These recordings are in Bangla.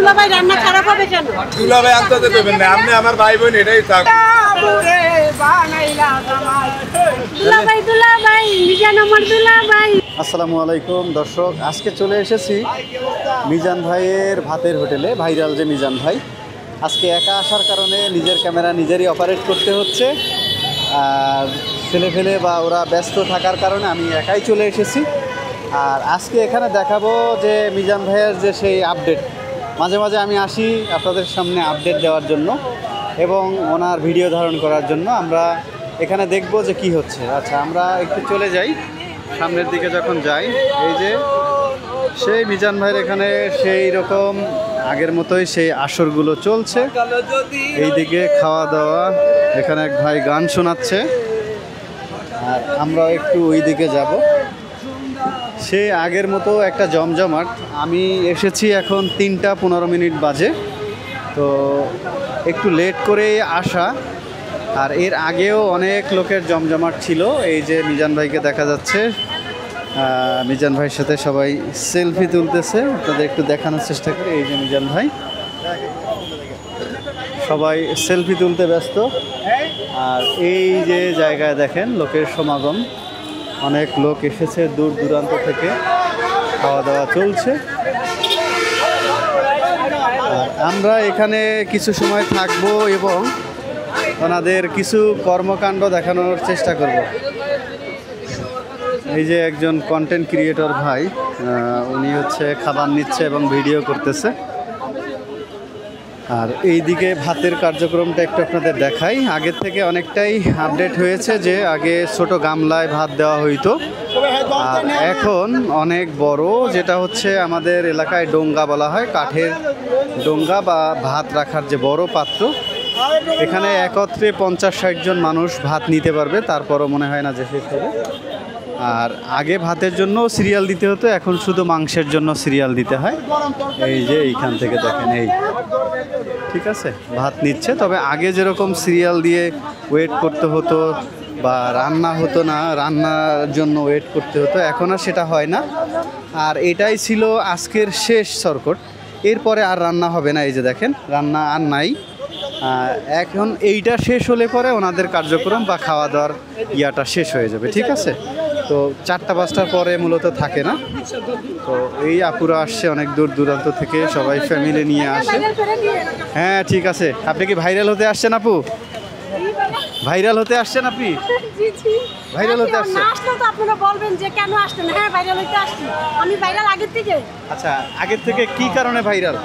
দুলাভাই রান্না খারাপ হবে কেন? দুলাভাই আনতে দেবেন না, আপনি আমার ভাই বোন এটাই থাক। দুলাভাই মিজান আমার দুলাভাই। আসসালামু আলাইকুম দর্শক, আজকে চলে এসেছি মিজান ভাইয়ের ভাতের হোটেলে। ভাইরাল যে মিজান ভাই, আজকে একা আসার কারণে নিজের ক্যামেরা নিজেরই অপারেট করতে হচ্ছে। আর ছেলে ফেলে বা ওরা ব্যস্ত থাকার কারণে আমি একাই চলে এসেছি। আর আজকে এখানে দেখাবো যে মিজান ভাইয়ের যে সেই আপডেট, মাঝে মাঝে আমি আসি আপনাদের সামনে আপডেট দেওয়ার জন্য এবং ওনার ভিডিও ধারণ করার জন্য। আমরা এখানে দেখব যে কি হচ্ছে। আচ্ছা, আমরা একটু চলে যাই সামনের দিকে। যখন যাই, এই যে সেই মিজান ভাইয়ের এখানে সেই রকম আগের মতোই সেই আসরগুলো চলছে। এইদিকে খাওয়া দাওয়া, এখানে এক ভাই গান শোনাচ্ছে, আর আমরা একটু ওই দিকে যাব। সে আগের মতো একটা জমজমাট। আমি এসেছি এখন 3:15 বাজে, তো একটু লেট করে আসা। আর এর আগেও অনেক লোকের জমজমাট ছিল। এই যে মিজান ভাইকে দেখা যাচ্ছে, মিজান ভাইয়ের সাথে সবাই সেলফি তুলতেছে। আপনাদের একটু দেখানোর চেষ্টা করি। এই যে মিজান ভাই, সবাই সেলফি তুলতে ব্যস্ত। আর এই যে জায়গায় দেখেন লোকের সমাগম, অনেক লোক এসেছে দূর দূরান্ত থেকে, খাওয়া দাওয়া চলছে। আর আমরা এখানে কিছু সময় থাকবো এবং ওনাদের কিছু কর্মকাণ্ড দেখানোর চেষ্টা করব। এই যে একজন কন্টেন্ট ক্রিয়েটর ভাই, উনি হচ্ছে খাবার নিচ্ছে এবং ভিডিও করতেছে। আর এই দিকে ভাতের কার্যক্রমটা একটু আপনাদের দেখাই। আগের থেকে অনেকটাই আপডেট হয়েছে, যে আগে ছোট গামলায় ভাত দেওয়া হইতো, আর এখন অনেক বড়, যেটা হচ্ছে আমাদের এলাকায় ডোঙ্গা বলা হয়, কাঠের ডোঙ্গা বা ভাত রাখার যে বড় পাত্র। এখানে একত্রে 50-60 জন মানুষ ভাত নিতে পারবে, তারপরও মনে হয় না যে শেষ হবে। আর আগে ভাতের জন্য সিরিয়াল দিতে হতো, এখন শুধু মাংসের জন্য সিরিয়াল দিতে হয়। এই যে এইখান থেকে দেখেন, এই ঠিক আছে ভাত নিচ্ছে। তবে আগে যেরকম সিরিয়াল দিয়ে ওয়েট করতে হতো বা রান্না হতো না, রান্নার জন্য ওয়েট করতে হতো, এখন আর সেটা হয় না। আর এটাই ছিল আজকের শেষ সরকট, এরপরে আর রান্না হবে না। এই যে দেখেন, রান্না আর নাই। এখন এইটা শেষ হলে পরে ওনাদের কার্যক্রম বা খাওয়া দাওয়ার ইয়াটা শেষ হয়ে যাবে, ঠিক আছে? তো 4টা-5টার পরে মূলত থাকে না। তো এই আপুরা আসছে অনেক দূর দূরান্ত থেকে, সবাই ফ্যামিলি নিয়ে আসে। হ্যাঁ ঠিক আছে। আপনি কি ভাইরাল হতে আসছেন আপু? ভাইরাল হতে আসছেন আপনি? ভাইরাল হতে আসছেন? আপনারা বলবেন যে কেন আসছেন। হ্যাঁ, ভাইরাল হতে আসছি। আমি ভাইরাল আগের থেকে। আচ্ছা, আগের থেকে কি কারণে ভাইরাল?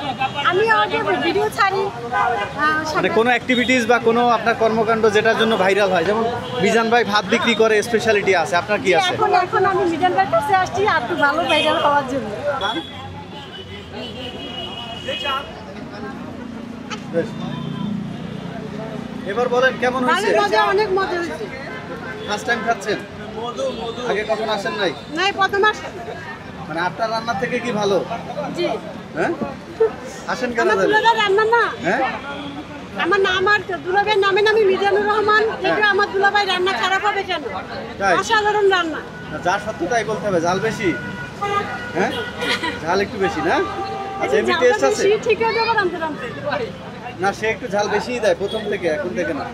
আমি আগে ভিডিও ছাড়ি, মানে কোনো অ্যাক্টিভিটিস বা কোনো আপনার কর্মকাণ্ড যেটার জন্য ভাইরাল হয়, যেমন মিজান ভাই ভাত বিক্রি করে, স্পেশালিটি আছে, আপনার কি আছে? এখন আমি মিজান ভাইয়ের কাছে আসছি আর একটু ভালো ভাইরাল হওয়ার জন্য। এবার বলেন কেমন হয়েছে? অনেক মজা হয়েছে। ফার্স্ট টাইম খাচ্ছেন? আগে কখন আসেন নাই? নাই, প্রথম আসছি। মানে আপনার রান্না থেকে কি ভালো? জি। হ্যাঁ, আসেন কেন? আমার দুলাভাই রান্না না, হ্যাঁ, আমার নাম, আমার দুলাভাইয়ের নামে আমি মিজানুর রহমান। এটা আমার দুলাভাই রান্না খারাপ হবে কেন? তাই? অসাধারণ রান্না। যা সত্য তাই বলতে হবে। ঝাল বেশি? হ্যাঁ, ঝাল একটু বেশি না? আচ্ছা, এমনি টেস্ট আছে? ঠিক আছে, আবার আনতে আনতে না, সে একটু ঝাল বেশিই দেয় প্রথম থেকে, এখন থেকে না।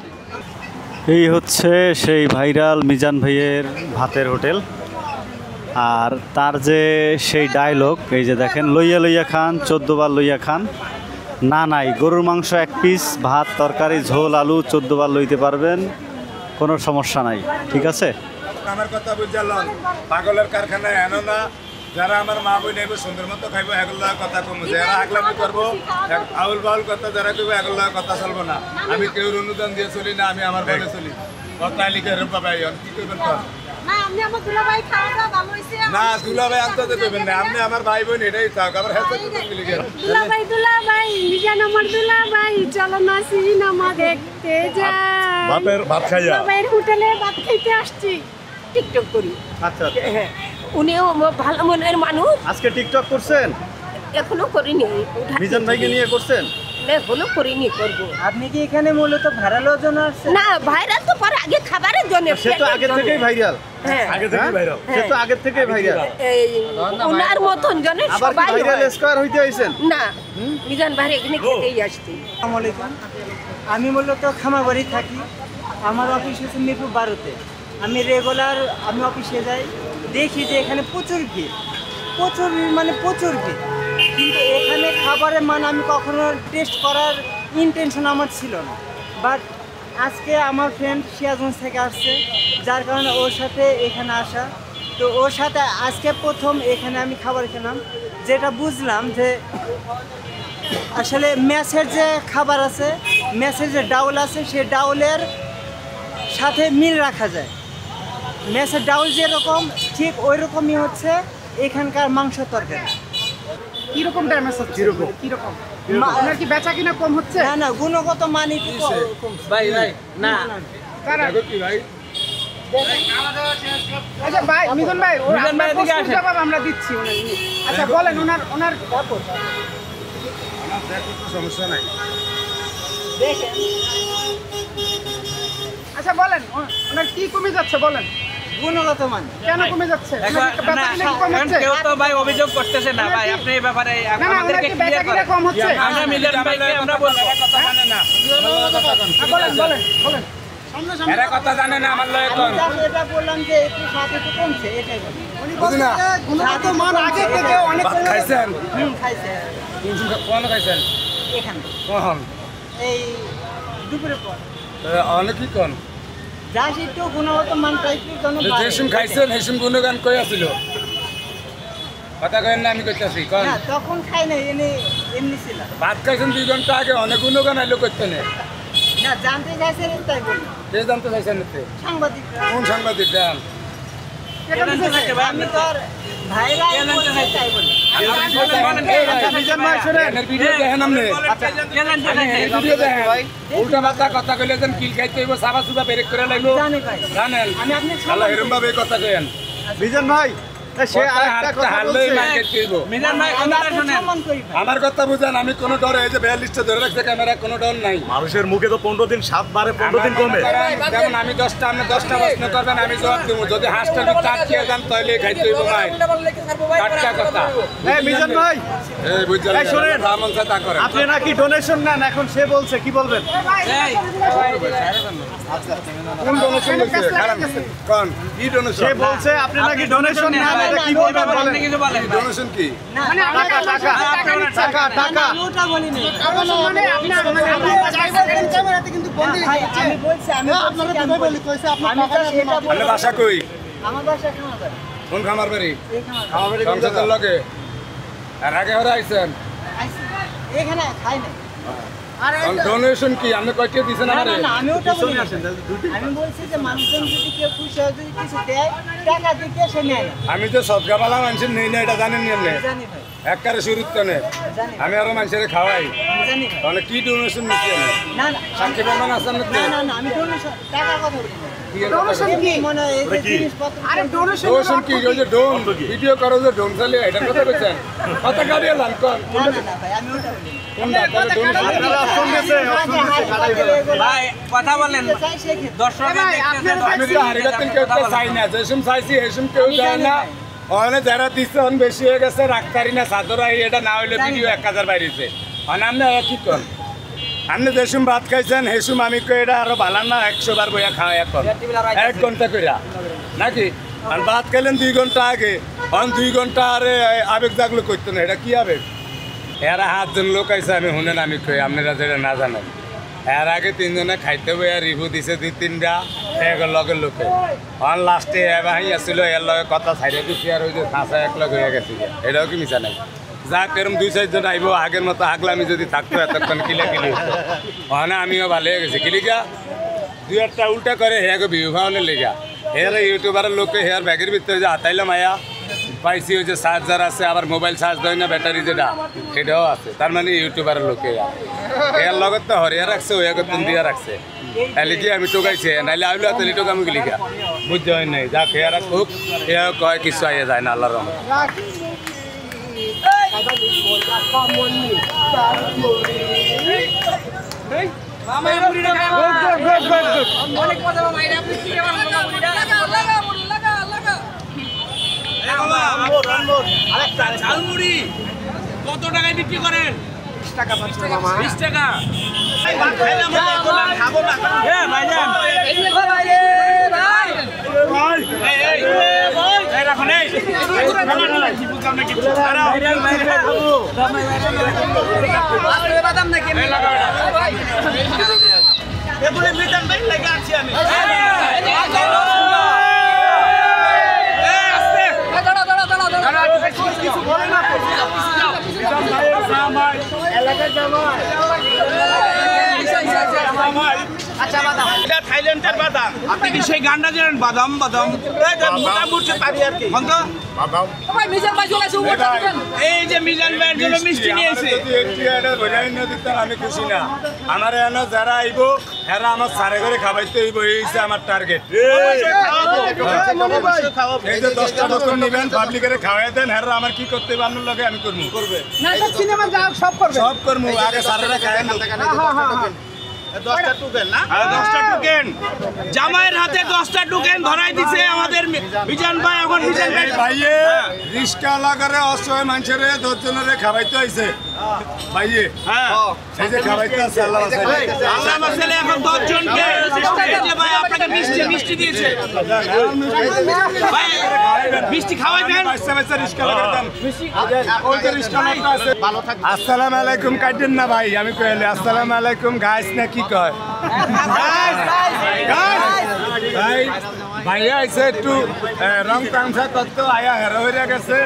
এই হচ্ছে সেই ভাইরাল মিজান ভাইয়ের ভাতের হোটেল। আর তার যে সেই ডায়লগ, এই যে দেখেন, লইয়া লইয়া খান, 14 বার লইয়া খান। না নাই, গরুর মাংস 1 পিস, ভাত তরকারি ঝোল আলু 14 বার লইতে পারবেন, কোনো সমস্যা নাই, ঠিক আছে? আমার কথা বুঝলাম, পাগলের কারখানায় এনো না। যারা আমার মা বোন নেব সুন্দর মতো খাইবো, এগুলো কথা কমবো। যারা আগলামি করবো, আউল বাউল কথা যারা করবো, এগুলো কথা চলবো না। আমি কেউ অনুদান দিয়ে চলি না, আমি আমার বলে চলি। কথা লিখে রূপা ভাই কি করবেন? না, দুলাভাই আনতে দেবেন না, আপনি আমার ভাই বোন এটাই থাক। আবার দুলাভাই মিজান আমার দুলাভাই, চলো না সিনেমা দেখতে যাই। ভাত খাইয়া দুলাভাইয়ের হোটেলে ভাত খাইতে আসছি, টিকটক করি। আচ্ছা, হ্যাঁ, উনিও ভালো মনের মানুষ। আজকে টিকটক করছেন? এখনো করিনি। মিজান ভাইকে নিয়ে করছেন? আসলে হলো করিনি করবো। আপনি কি এখানে মূলত ভাড়া লওয়ার জন্য আসছেন? না ভাইরাল তো পরে আগে খাবারের জন্য। সে তো আগে থেকেই ভাইরাল, হ্যাঁ আগে থেকে ভাইরাল। সে তো আগে থেকেই ভাইরাল। এই ওনার মতন জনে আবার সবাই ভাইরাল হয়। স্কয়ার হইতে আইছেন? না মিজান ভাই এখানে খেতেই আসছি। আসসালামু আলাইকুম। আমি মূলত খামারবাড়ি থাকি। আমার অফিস হচ্ছে মিরপুর 12-তে। আমি রেগুলার অফিসে যাই, দেখি যে এখানে প্রচুর ভিড়, প্রচুর ভিড় মানে প্রচুর ভিড়। কিন্তু এখানে খাবারের মান আমি কখনো টেস্ট করার ইন্টেনশন আমার ছিল না। বাট আজকে আমার ফ্রেন্ড সিরাজগঞ্জ থেকে আসছে, যার কারণে ওর সাথে এখানে আসা। তো ওর সাথে আজকে প্রথম এখানে আমি খাবার খেলাম, যেটা বুঝলাম যে আসলে ম্যাচের যে খাবার আছে, ম্যাচের যে ডাউল আছে, সেই ডাউলের সাথে মিল রাখা যায়। ম্যাচের ডাউল যেরকম ঠিক ওই রকমই হচ্ছে এখানকার মাংস তরকারি। কিরকম ড্যামেজ হচ্ছে? কিরকম আপনার কি বেচা কিনা কম হচ্ছে? না না, গুণগত মান একটু কম। ভাই না দেখো কি ভাই, আচ্ছা ভাই মিথুন ভাই আপনার প্রশ্নের জবাব আমরা দিচ্ছি ওনার। আচ্ছা বলেন ওনার দেখো তো সমস্যা নাই। দেখেন আচ্ছা বলেন ওনার কি কমে যাচ্ছে বলেন, গুণগত মান কেন কমে যাচ্ছে? ওনার কি বেচা কিনা কি কম হচ্ছে? কেউ তো ভাই অভিযোগ করতেছে না ভাই, আপনি এই ব্যাপারে না না ওনার আমাদেরকে কি বেচা ক্লিয়ার কিনা করেন। কম হচ্ছে? আমরা মিলন ভাইকে আমরা বলবো। কথা জানে না, বলেন এরা কথা জানে না আমার লয়ে কোন। আমি just এটা বললাম যে একটু সাথে একটু কমছে, এটাই বলি। বুঝি না, গুণগত মান আগে থেকে অনেক ভাত খাইছেন? খাইছে কোন খাইছেন? এখানে কোন? এই দুপুরের পর অনেকই কোন? যাস একটু গুণগত মানটা একটু যেন বাড়ে। যেসম খাইছেন হেসম গুণগান কই আছিল? কথা কইেন না, আমি কইতাছি কোন। না তখন খাই নাই, এমনি ছিল। ভাত খাইছেন 2 ঘন্টা আগে, অনেক গুণগান আইলো করতে না। না জানতে চাইছেন তাই বলি, কে জানতে চাইছেন এতে? সাংবাদিকরা। কোন সাংবাদিক দেন? আমি তো আর ভাইরা বলছে তাই বলি। মিজান ভাই শুনেন, এর ভিডিও দেখেন আপনি। এই ভিডিও দেখেন ভাই, উল্টা পাল্টা কথা কইলে যেন কিল খাইতে হইব, সাবা সুবা ব্রেক করে লাগলো। জানি ভাই, জানেন আমি আপনাকে আল্লাহ এরম ভাবে কথা কইেন। মিজান ভাই সে আরেকটা কথা হারলেই বলছে। মার্কেট করব। মিলন ভাই আমি কথাটা আপনাকে শুনেন। সম্মান করি ভাই। আমার কথা বুঝেন, আমি কোনো ডর, এই যে 42টা ধরে রাখছে ক্যামেরা, কোনো ডর নাই। মানুষের মুখে তো 15 দিন 7 বারে 15 দিন কমে। যেমন আমি 10টা, আপনি 10টা প্রশ্ন করবেন, আমি জবাব দেবো। যদি হাঁসটা চাট খেয়ে যান তাহলে খাইতে হইব ভাই। টাটকা কথা। এই মিজান ভাই এই বুঝছেন, এই শোনেন। যা মন চায় তা করেন। আপনি নাকি ডোনেশন নেন, এখন সে বলছে কি বলবেন? এই কোন ডোনেশন দিচ্ছে? খারাপ কোন কি ডোনেশন? সে বলছে আপনি নাকি ডোনেশন নেন, এটা কি বলবেন বলেন? আপনি কিছু বলেন ভাই। ডোনেশন কি? না টাকা টাকা টাকা টাকা আমি ওটা বলি নাই। মানে আপনার ক্যামেরাতে কিন্তু বন্ধ ভাই, আমি বলছি আমি বলি কইছে আপনার টাকা এটা আপনি বলি। বাসা কই? আমার বাসা খামারবাড়ি। কোন খামার বাড়ি? এই খামারবাড়ি। সংসদের লগে। আর আগে ওরা আইছেন। আইছি। এখানে খাই নাই। ডোনেশন কি? আপনি কয়টা দিছেন না আমারে? না না, আমি ওটা বলি নাই। আমি বলছি যে মানুষজন যদি কেউ খুশি হয়, যদি কিছু দেয়, টাকা দিতে সে নেয় না। আমি তো সদগাবালা মানুষের নেই না, এটা জানেন নি আপনি? জানি ভাই, একবারে শুরুর তনে জানি আমি আরো মানুষের খাওয়াই। আমি জানি ভাই। তাহলে কি ডোনেশন নিচ্ছি আমি? না না সাক্ষী প্রমাণ আছেন না? না না না, আমি ডোনেশন টাকার কথা বলি না। কি এর কথা বলেন? এমনি মনে হয় এই যে জিনিসপত্র। আরে ডোনেশন ডোনেশন কি? ওই যে ডোন ভিডিও করো, যে ডোন চালিয়ে এটার কথা বলছেন? কথা কাটিয়ে লান কোন? না না না ভাই, আমি ওটা বলি না। কোনটা? তাহলে donation আপনারা অপশন দিয়েছে, অপশন দিয়েছে, গাড়াই ফেলা। ভাই কথা বলেন, চাই সেক্ষেত্রে। দর্শকরা দেখতেছে তো। আমি তো হারিয়ে কেউ চাই না, যেসম চাইছি হেসম কেউ দেয় না। ওখানে যারা দিচ্ছে অন বেশি হয়ে গেছে, রাখতারি না চাদরা, এটা না হইলে ভিডিও 1000 বাইরেছে। মানে আপনি কি কন? আপনি যেসম ভাত খাইছেন হেসুম আমি কই এটা আরো ভালো না, 100 বার বইয়া খাওয়া এখন 1 ঘন্টা কইরা নাকি? আর ভাত খাইলেন 2 ঘন্টা আগে, অন 2 ঘন্টা আরে আবেগ জাগলো করতে না, এটা কি আবেগ? এরা 7 জন লোক আইছে, আমি শুনেন আমি কই, আপনারা যেটা না জানেন। এর আগে 3 জনে খাইতে বইয়া রিভু দিছে 2-3টা এগর লগের লোকে। অন লাস্টে এবাহি আসছিল, এর লগে কথা ছাইড়ে দিছি, আর ওই যে খাঁচা এক লগ হয়ে গেছে। এটাও কি মিছা নাই? যাক এরম 2-4 জন আইব, আগের মতো আগলামি যদি থাকতো এতক্ষণ কিলাকিলি হতো। ওখানে আমিও ভালো হয়ে গেছি। কিলিকা 2-1টা উল্টা করে হেয়াকে ভিউ খাওয়ানোর লেগা। হেয়ার ইউটিউবারের লোকে হেয়ার ব্যাগের ভিতরে যে আতাইলাম আয়া পাইছি, ওই যে চার্জার আছে, আবার মোবাইল চার্জ দেয় না, ব্যাটারি যেটা সেটাও আছে। তার মানে ইউটিউবারের লোকে এর লগত তো হরিয়া রাখছে, ওই আগত দিয়া রাখছে। তাহলে কি আমি টোকাইছে? নাইলে আইলো তাহলে টোকামি গেলিকা বুঝতে হয় নাই। যাক হেয়ার হোক, এ কয় কিছু আইয়া যায় না, আল্লাহর রহমতে। ঝালমুড়ি কত টাকায় বিক্রি করেন? 20 টাকা। 20 টাকা। খাবো না। হ্যাঁ ভাইজান। রাখুন এই বাদাম নাকি এগুলো মিটান ভাই লাগে আছি আমি কিছু বলে না এলাকার জামাই আচ্ছা বাদাম এটা থাইল্যান্ডের বাদাম আপনি কি সেই গানটা জানেন বাদাম বাদাম মোটা মুড়ছে তারি আর কি বন্ধ বাদাম ভাই মিজান ভাই চলে আসুন এই যে মিজান ভাইয়ের জন্য মিষ্টি নিয়ে এসে এটা বজায় না দিতে আমি খুশি না আমার এনে যারা আইবো এরা আমার সারে করে খাওয়াইতে হইব এই হচ্ছে আমার টার্গেট এই যে 10টা দোকান নেবেন পাবলিকের খাওয়াই দেন এরা আমার কি করতে বানানোর লাগে আমি করবো করবে না এটা সিনেমা যা সব করবে সব করবো আগে সারেরা খায় না 10টা টোকেন না 10টা টোকেন জামাইয়ের হাতে 10টা টোকেন ধরাই দিছে আমাদের মিজান ভাই এখন মিজান ভাই ভাইয়ে রিস্কা লাগারে অসহায় মানুষের 10 জনের খাওয়াইতে হইছে ভাইয়ে হ্যাঁ এই যে খাওয়াইতে আছে আল্লাহ বাঁচাই আল্লাহ বাঁচালে এখন 10 জনকে এই যে ভাই আপনাকে মিষ্টি দিয়েছে ভাই মিষ্টি খাওয়াইবেন বাচ্চা বাচ্চা রিস্কা লাগার দাম ওই যে রিস্কা লাগা আছে ভালো থাকবেন আসসালামু আলাইকুম কাটেন না ভাই আমি কইলে আসসালামু আলাইকুম গাইস না কি কয় ভাই ভাইয়া আইছে একটু রং তামসা করতে আয়া হেরা হইয়া গেছে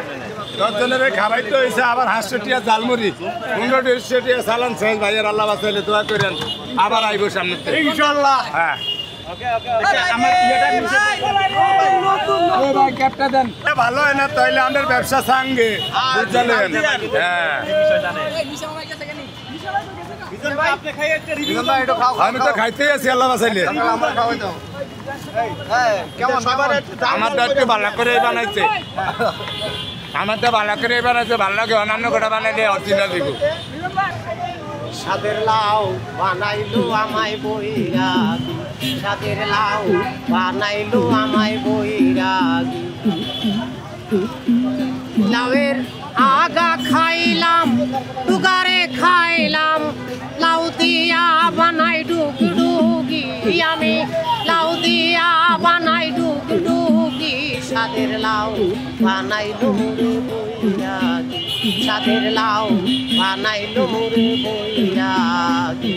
10 জনের খাওয়াইতে হইছে আবার 500 টাকা জালমুড়ি 150 টাকা সালান শেষ ভাইয়ের আল্লাহ বাঁচাইলে দোয়া করেন আবার আইবো সামনে ইনশাআল্লাহ হ্যাঁ ভালো হয় না তাইলে আমাদের ব্যবসা সাঙ্গে বুঝলেন হ্যাঁ আমি তো খাইতেই আছি আল্লাহ বাঁচাইলে আমারটা একটু ভালো করে বানাইছে আমারটা ভালো করে বানাইছে ভালো লাগে অন্যান্য গোটা বানাইলে অরিজিনাল দিব সাদের লাউ বানাইলো আমায় বৈরাগী সাদের লাউ বানাইলো আমায় বৈরাগী লাউয়ের আগা খাইলাম দুগারে খাইলাম লাউ দিয়া বানাই ডুগডুগি আমি লাউ দিয়া বানাই ডুগডুগি সাদের লাউ বানাইলো রে বৈরাগী সাদের লাউ বানাইলো রে বৈরাগী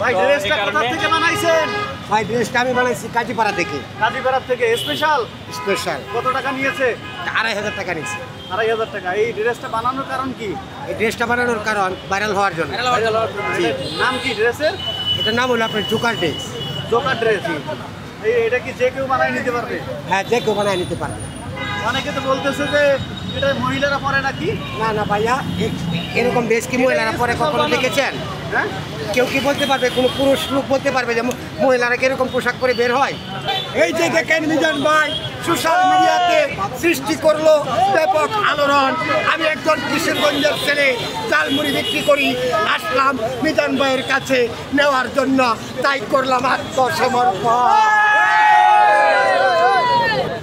ভাই ড্রেসটা কোথা থেকে বানাইছেন? ভাই ড্রেসটা আমি বানাইছি কাজীপাড়া থেকে। কাজীপাড়া থেকে স্পেশাল স্পেশাল কত টাকা নিয়েছে? 2500 টাকা নিয়েছি। 2500 টাকা। এই ড্রেসটা বানানোর কারণ কি? এই ড্রেসটা বানানোর কারণ ভাইরাল হওয়ার জন্য। নাম কি ড্রেসের? এটা নাম হলো আপনার জোকার ড্রেস। Joker dress. এটা কি যে কেউ বানায় নিতে পারবে? হ্যাঁ, যে কেউ বানায় নিতে পারবে। অনেকে তো বলতেছে যে এটা মহিলারা পরে নাকি? না না ভাইয়া, এরকম ড্রেস কি মহিলারা পরে কখনো দেখেছেন? হ্যাঁ, কেউ কি বলতে পারবে, কোনো পুরুষ লোক বলতে পারবে যে মহিলারা কিরকম পোশাক পরে বের হয়? এই যে দেখেন মিজান ভাই সোশ্যাল মিডিয়াতে সৃষ্টি করলো ব্যাপক আলোড়ন। আমি একজন কিশোরগঞ্জের ছেলে, চালমুড়ি বিক্রি করি, আসলাম মিজান ভাইয়ের কাছে নেওয়ার জন্য, তাই করলাম আত্মসমর্পণ।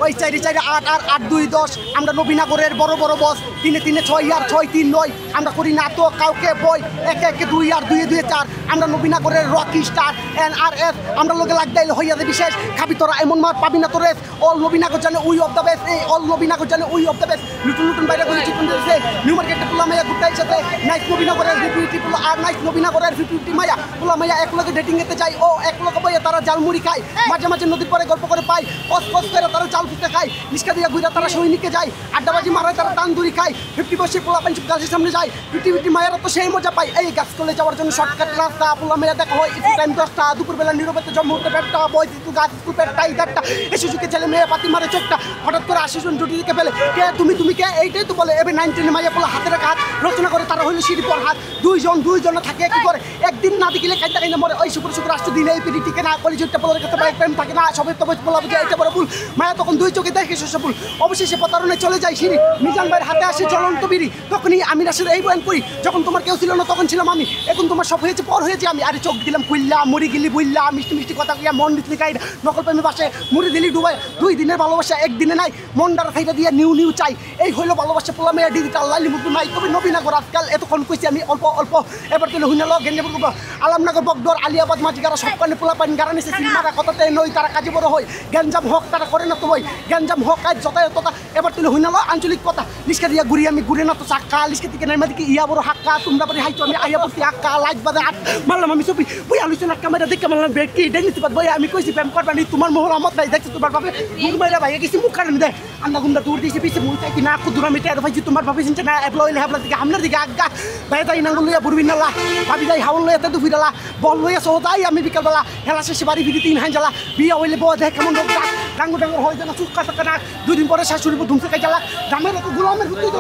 ওই 4 4 8 আর 8 2 10 আমরা নবীনগরের বড় বড় বস 3 3 6 আর 6 3 9 আমরা করি না তো কাউকে বই 1 1 2 আর 2 2 4 আমরা নবীনগরের রকি স্টার NRS আমরা লোকে লাগদাইলে হইয়া দে বিশেষ খাবি তোরা এমন মার পাবি না তোরে অল নবীনগর জানে উই অফ দ্য বেস্ট এই অল নবীনগর জানে উই অফ দ্য বেস্ট নতুন নতুন বাইরে করে চিকন দিছে নিউ মার্কেটে পোলা মাইয়া গুটাই সাথে নাইস নবীনগরের ভিপিটি পোলা আর নাইস নবীনগরের ভিপিটি মাইয়া পোলা মাইয়া এক লগে ডেটিং এতে যায় ও এক লগে বইয়া তারা জালমুড়ি খায় মাঝে মাঝে নদীর পরে গল্প করে পায় কস কস করে তারা চাল ফুটে খায় নিষ্কা দিয়া গুইরা তারা সৈনিকে যায় আড্ডাবাজি মারায় তারা টানদুরি খায় 50 বছর পোলা পাঞ্চ গাছের সামনে যায় ভিটি মায়েরা তো সেই মজা পায় এই গাছ কলে যাওয়ার জন্য শর্টকাট রাস্তা পোলা মাইয়া দেখা হয় একটু টাইম 10টা দুপুরবেলা নীরবতে জম্মুতে পেটটা বই একটু গাছ একটু পেটটা ইদারটা এই শিশুকে ছেলে মেয়ে পাতি মারে চোখটা হঠাৎ করে আশিজন জুটি দিকে ফেলে কে তুমি কে এইটাই তো বলে এবার 19 মাইয়া পোলা হাতের হাত রচনা করে তারা হইলো সিঁড়ি পর হাত দুইজন থাকে কি করে একদিন না দেখিলে কাইটা কাইনা মরে ওই শুক্র রাষ্ট্র দিনে এই পিড়ি টিকে না কলি জুটটা পোলার কাছে বাইক প্রেম থাকে না সবে তো পোলা বুঝে এইটা বড় ভুল মায়া তখন দুই চোখে দেখে শস্য ভুল অবশেষে প্রতারণায় চলে যায় সিঁড়ি মিজান ভাইয়ের হাতে আসে জ্বলন্ত বিড়ি তখনই আমি রাশের এই বয়ান করি যখন তোমার কেউ ছিল না তখন ছিলাম আমি এখন তোমার সব হয়েছে পর হয়েছে আমি আরে চোখ দিলাম খুললা মুড়ি গিলি বুইল্লা মিষ্টি মিষ্টি কথা কিয়া মন দিতে গাই নকল প্রেমে বাসে মুড়ি দিলি ডুবাই 2 দিনের ভালোবাসা একদিনে নাই মন ডারা থাইটা দিয়ে নিউ চাই এই হইলো ভালোবাসা পোলা মেয়ে ডিজিটাল লাইলি মুখ নাই তবে নবীনগর আজকাল এতক্ষণ কইছি আমি অল্প এবার তুলে হুইনাল গেঞ্জাপুর আলমনগর বকডর আলিয়াবাদ মাঝিগারা সব কানে পোলা পানি গারা নিচে সিনেমারা কথাতে নই তারা কাজে বড় হয় গেঞ্জাম হক তারা করে না তো বই গেঞ্জাম হক কাজ যথাযথতা এবার তুলে হুইনাল আঞ্চলিক কথা লিস্কা দিয়া ঘুরি আমি ঘুরে না তো চাক্কা লিস্কা থেকে নাই মাদিকে ইয়া বড় হাক্কা তোমরা বাড়ি হাইতো আমি আইয়া পড়ছি আক্কা লাইট বাদে আট মারলাম আমি সবই বই আলুচন আক্কা মেরা দেখে মারলাম বেড কি ডেনিস বাদ বই আমি কইছি প্রেম করবা নি তোমার মোহর আমত নাই দেখছি তোমার বাপে মুখ মাইরা ভাই কিছু মুখ কারণ দে আন্না গুন্ডা দূর দিছে পিছে মুই চাই না কুদুরা মিটে আর ভাইছি তোমার বাপে চিন্তা না এবলইলে হাবলা দিকে আমনার দিকে আজ্ঞা ভাই তাই নাঙ্গুল লইয়া বুড়বি নালা ভাবি যাই হাউল লইয়া তেদু ফিরালা বল লইয়া সোদাই আমি বিকালবেলা হেলা শেষে বাড়ি ফিরি 3 হাজালা বিয়া হইলে বউ দেখ কেমন লোক ডাঙ্গু হয় যেন চুক্কা থাকে না 2 দিন পরে শাশুড়ি ধুমসে খাই জ্বালা গ্রামের তো গোলামের হুতুই তো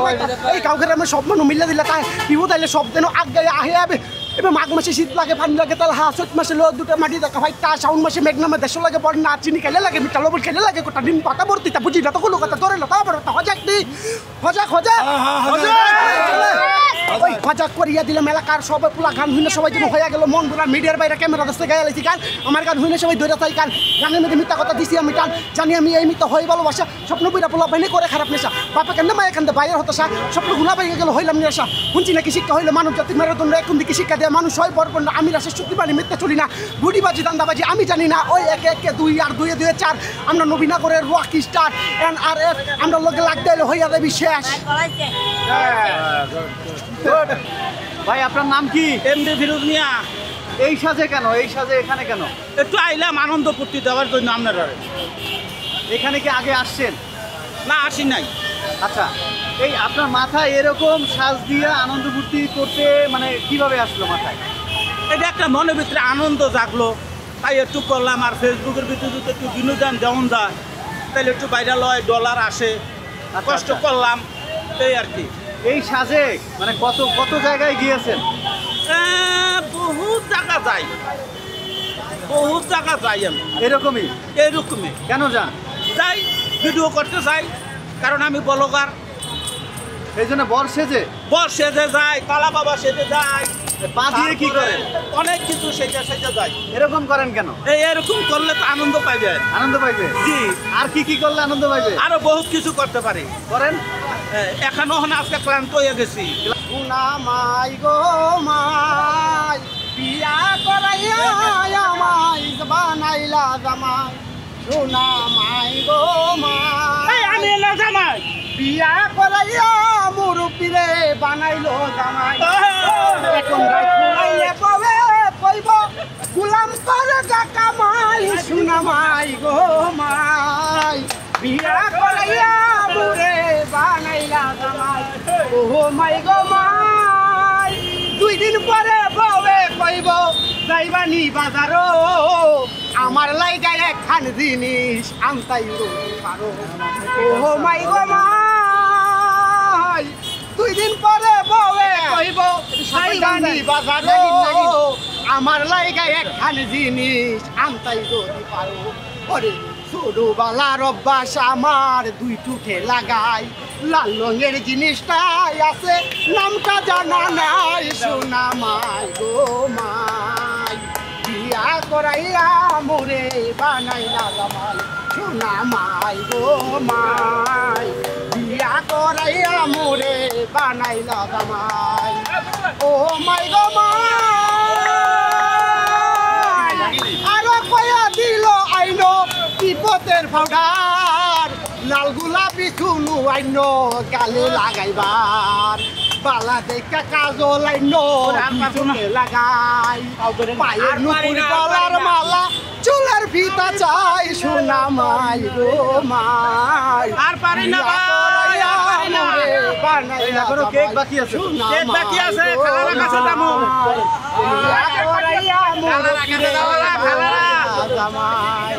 এই কাউকে আমি সব মানুষ মিলে দিলে তাই বিপদ আইলে সব যেন আগে আহে আবে এবার মাঘ মাসে শীত লাগে পানি লাগে তাহলে চৈত মাসে লোক দুটো মাটি দেখা হয় তা শাউন মাসে মেঘনামে দেশ লাগে বড় না চিনি খেলে লাগে মিঠা লবণ খেলে লাগে গোটা দিন পাতা ভর্তি তা বুঝি না তো কোনো কথা ধরে না তা বড় হজাক দি হজাক ওই হজাক করিয়া দিলে মেলাকার সবাই পুলা গান হইলে সবাই যেন হয়ে গেল মন পুরা মিডিয়ার বাইরে ক্যামেরা কাছে গায়ে লাইছি গান আমার গান হইলে সবাই ধরে তাই গান গানের মধ্যে মিথ্যা কথা দিছি আমি গান জানি আমি এই মিথ্যা হয়ে ভালোবাসা স্বপ্ন বইরা পোলা বাইনে করে খারাপ নেশা বাপা কেন মায়ের কান্দে বাইরের হতাশা স্বপ্ন গুলা বাইরে গেল হইলাম নেশা শুনছি নাকি শিক্ষা হইলে মানব জাতির মেরুদণ্ড এখন দিকে শিক্ষা দেয় মানুষ হয় বরপর না আমি রাশের শক্তি পানি মিথ্যা চলি না গুডিবাজি দান্দাবাজি আমি জানি না ওই 1 1 2 আর 2 2 4 আমরা নবীনগরের রকি স্টার NRS আমরা লোকে লাগতে হইয়া দেবি শেষ ভাই আপনার নাম কি? এমডি ফিরোজ মিয়া। এই সাজে কেন? এই সাজে এখানে কেন? একটু আইলাম আনন্দ ফুর্তি দেওয়ার জন্য আপনারা। এখানে কি আগে আসছেন? না আসি নাই। আচ্ছা, এই আপনার মাথায় এরকম সাজ দিয়ে আনন্দ ফুর্তি করতে মানে কিভাবে আসলো মাথায়? এটা একটা মনের ভিতরে আনন্দ জাগলো, তাই একটু করলাম। আর ফেসবুকের ভিতরে যদি একটু বিনোদন যেমন যায় তাহলে একটু ভাইরাল হয়, ডলার আসে, কষ্ট করলাম এই আর কি। এই সাজে মানে কত জায়গায় গিয়েছেন? বহুত জায়গা যাই, আমি এরকমই। কেন যান? যাই ভিডিও করতে যাই, কারণ আমি ব্লগার। এই জন্য বর সেজে যাই, কালা বাবা সেজে যাই। পা দিয়ে কি করেন? অনেক কিছু সেজে যাই। এরকম করেন কেন? এরকম করলে তো আনন্দ পাইবে। আনন্দ পাইবে? জি। আর কি করলে আনন্দ পাইবে? আরো বহুত কিছু করতে পারি। করেন? এখনো আজকে ক্লান্ত হয়ে গেছি। মাই গো মাই বিয়া করাইয়া আমায় বানাইলা জামাই। সোনা মাই গো মাই আমি না জামাই, বিয়া করাইয়া মুরব্বিরে বানাইলো জামাই। এখন রাইলে পাবে কইব গুলাম করে কামাই। সোনা মাই গো মাই বিয়া করাইয়া মুরে বানাইলা জামাই। ও মাই গো মাই 2 দিন পরে বউে কইব যাইবানি বাজারো আমার লাইগা একখান জিনিস আনতাই পারো। ও মাই গো মাই 2 দিন পরে বউে কইব যাইবানি বাজারো আমার লাইগা একখান জিনিস আনতাই পারো। ওরে ছোটবেলার অভ্যাস আমার 2 টুঠে লাগাই, লাল রঙের জিনিসটাই আছে নামটা জানা নাই। সোনা মাই গো মাই বিয়া করাইয়া মোরে বানাইলা জামাই। সোনা মাই গো মাই বিয়া করাইয়া মোরে বানাইলা জামাই ও মাই গো মাই আরো কয়া দিল আইনো বিপদের পাউডার লাল গোলাপি চুনু আইনো গালে লাগাইবার বালা দেখা কাজল আইনো পিছনে লাগাই পায়ের নুপুর গলার মালা চুলের ফিতা চাই সোনা মাই গো মাই আর পারি না ভাই, আর পারি না। এখনো কেক বাকি আছে। কেক বাকি আছে, খালার কাছে যাবো। বিয়া করাইয়া মোরে খালার কাছে যাবো না, খালারা। জামাই